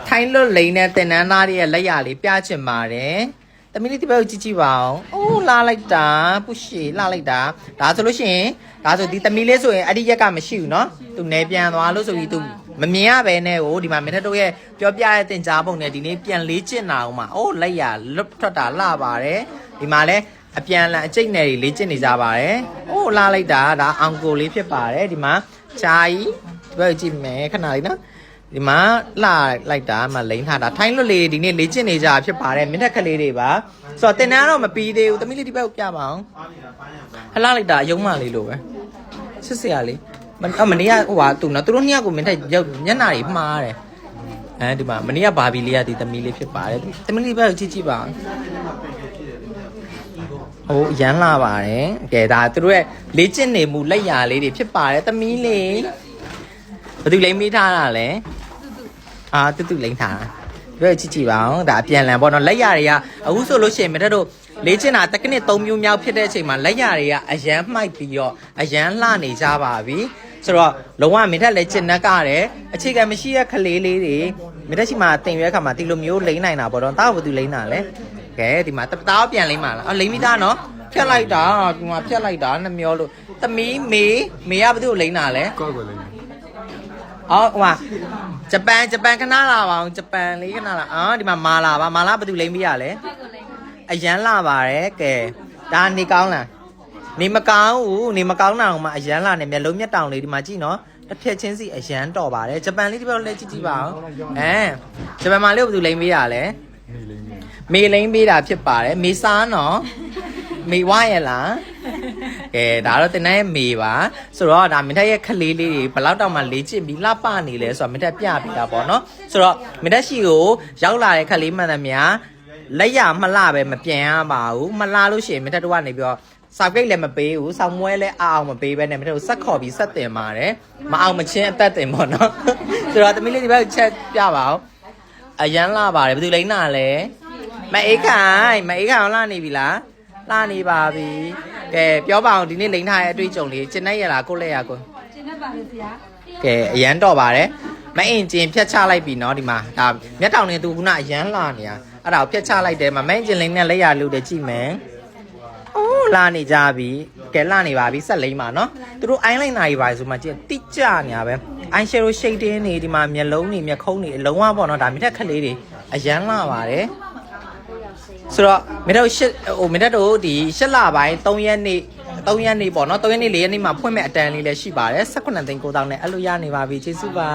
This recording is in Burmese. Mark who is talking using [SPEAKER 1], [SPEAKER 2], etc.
[SPEAKER 1] ထိုင်းလွတ်လိန်နဲ့တင်နန်းသားတွေရဲ့လက်ရလေးပြချင်ပါတယ်တမီးလေးဒီဘက်ကိုကြည့်ကြည့်ပါအောင်အိုးလာလိုက်တာပုရှေလာလိုက်တာဒါဆိုလို့ရှိရင်ဒါဆိုဒီတမီးလေးဆိုရင်အဲ့ဒီရက်ကမရှိဘူးเนาะသူနေပြန်သွားလို့ဆိုပြီးသူမမြင်ရပဲနဲ့ဟိုဒီမှာမင်းတို့ရဲ့ပြောပြတဲ့တင်ကြားပုံနဲ့ဒီနေ့ပြန်လေးကျင့်တာအောင်မှာအိုးလက်ရလွတ်ထွက်တာလှပါတယ်ဒီမှာလဲအပြန်လန်အကျိတ်နယ်တွေလေးကျင့်နေကြပါတယ်အိုးလာလိုက်တာဒါအောင်ကိုလေးဖြစ်ပါတယ်ဒီမှာချာကြီးဒီဘက်ကြည့်မယ်ခဏလေးနော်ဒီမှာလှလိုက်တာမှလိမ့်ထားတာထိုင်းလွတ်လေးဒီနေ့လေ့ကျင့်နေကြဖြစ်ပါတယ်မြင့်ထက်ကလေးတွေပါဆိုတော့တင်တန်းတော့မပြီးသေးဘူးသမီးလေးဒီဘက်ကိုပြပါအောင်ဟလှလိုက်တာအယုံမလေးလိုပဲစစ်စရာလေးမနေ့ကဟိုဟာသူနော်သူတို့နှစ်ယောက်ကိုမြင့်ထက်ညနာတွေမှားတယ်အဲဒီမှာမနေ့ကဘာဘီလေးကဒီသမီးလေးဖြစ်ပါတယ်သမီးလေးဘက်ကိုကြည့်ကြည့်ပါအောင်ဟိုရမ်းလာပါတယ်ကဲဒါသူတို့ရဲ့လေ့ကျင့်နေမှုလက်ရာလေးတွေဖြစ်ပါတယ်သမီးလေးဘယ်သူလိမ့်မိထားတာလဲတူလိမ့်ထားဘယ်ကြည့်ကြည့်ပါအောင်ဒါအပြန်လန်ပေါ့နော်လက်ရတွေကအခုဆိုလို့ရှိရင်မတက်တို့လေးချင်တာတက္ကနစ်3မျိုးမြောက်ဖြစ်တဲ့အချိန်မှာလက်ရတွေကအရန်မှိုက်ပြီးတော့အရန်လှနေကြပါပြီဆိုတော့လုံးဝမင်းထက်လည်းကျင်နှက်ကတယ်အခြေခံမရှိတဲ့ကလေးလေးတွေမင်းတက်ရှိမှတင်ရွဲခါမှာဒီလိုမျိုးလိမ့်နိုင်တာပေါ့တော့တားဘာသူလိမ့်တာလဲကဲဒီမှာတားပြန်လိမ့်ပါလားလိမ့်မိသားနော်ဖြတ်လိုက်တာဒီမှာဖြတ်လိုက်တာနှမျောလို့သမီးမေကဘာသူလိမ့်တာလဲကောက်ကိုလိမ့်အော်ဟိုမှာဂျပန်ခဏလာပါအောင်ဂျပန်လေးခဏလာဒီမှာမာလာဘယ်သူလိမ့်ပြရလဲအရန်လာပါတယ်ကဲဒါနေကောင်းလားနေမကောင်းဘူးနေမကောင်းတာအောင်မှအရန်လာနေမျက်လုံးမျက်တောင်လေးဒီမှာကြည့်နော်တစ်ဖြက်ချင်းစီအရန်တော်ပါတယ်ဂျပန်လေးဒီဘက်လည်းကြည့်ပါအောင်ဂျပန်မှာလေးဘယ်သူလိမ့်ပြရလဲမေလိမ့်ပေးတာဖြစ်ပါတယ်မေစားနော်မေဝါရလားကဲဒါတော့တင်တဲ့မေပါဆိုတော့ဒါမင်းထက်ရဲ့ခလေးလေးတွေဘယ်လောက်တောင်မှလေးချစ်ပြီးလှပနေလဲဆိုတော့မင်းထက်ပြပေးတာပေါ့နော်ဆိုတော့မင်းထက်ရှိကိုရောက်လာတဲ့ခလေးမှန်သမျှလက်ရမလှပဲမပြန်ရပါဘူးမလှလို့ရှိရင်မင်းထက်တို့ကနေပြီးတော့စောက်ကိတ်လည်းမပေးဘူးစောက်မွဲလည်းအောင်မပေးပဲနဲ့မင်းထက်ကိုဆက်ခေါ်ပြီးဆက်တင်ပါတယ်မအောင်မချင်းအသက်တင်ပေါ့နော်ဆိုတော့သမီးလေးဒီဘက်ချက်ပြပါအောင်အရန်လှပါတယ်ဘယ်သူလိမ့်နာလဲမအေးခိုင်လှနေပြီလားလှနေပါပြီကဲပြောပါအောင်ဒီနေ့လိမ့်ထားတဲ့အတွေ့အကြုံလေးကျင်နေရလားကိုလက်ရကိုကျင်နေပါလေဆရာကဲအရန်တော်ပါတယ်မအင်ကျင်ဖြတ်ချလိုက်ပြီနော်ဒီမှာဒါမျက်တောင်နေသူခုနအရန်လှနေတာအဲ့ဒါကိုဖြတ်ချလိုက်တယ်မအင်ကျင်လိမ့်နဲ့လက်ရလို့တည်းကြည့်မယ်အိုးလှနေကြပြီကဲလှနေပါပြီဆက်လိမ့်ပါနော်သူတို့အိုင်းလိုက်နိုင်ပါဆိုမှကျင်တိကျညာပဲအိုင်းရှယ်ရိုရှိတ်တင်းနေဒီမှာမျက်လုံးတွေမျက်ခုံးတွေအလုံးဝပေါ့နော်ဒါမြက်ခက်လေးတွေအရန်လှပါတယ်ဆိုတော့မင်းတို့ဒီ8လပိုင်း3ရက်နေ့ပေါ့နော်3ရက်နေ့4ရက်နေ့မှာဖွင့်မဲ့အတန်းလေးလည်းရှိပါတယ်18သိန်း9000နဲ့အဲ့လိုရနေပါပြီကျေးဇူးပါ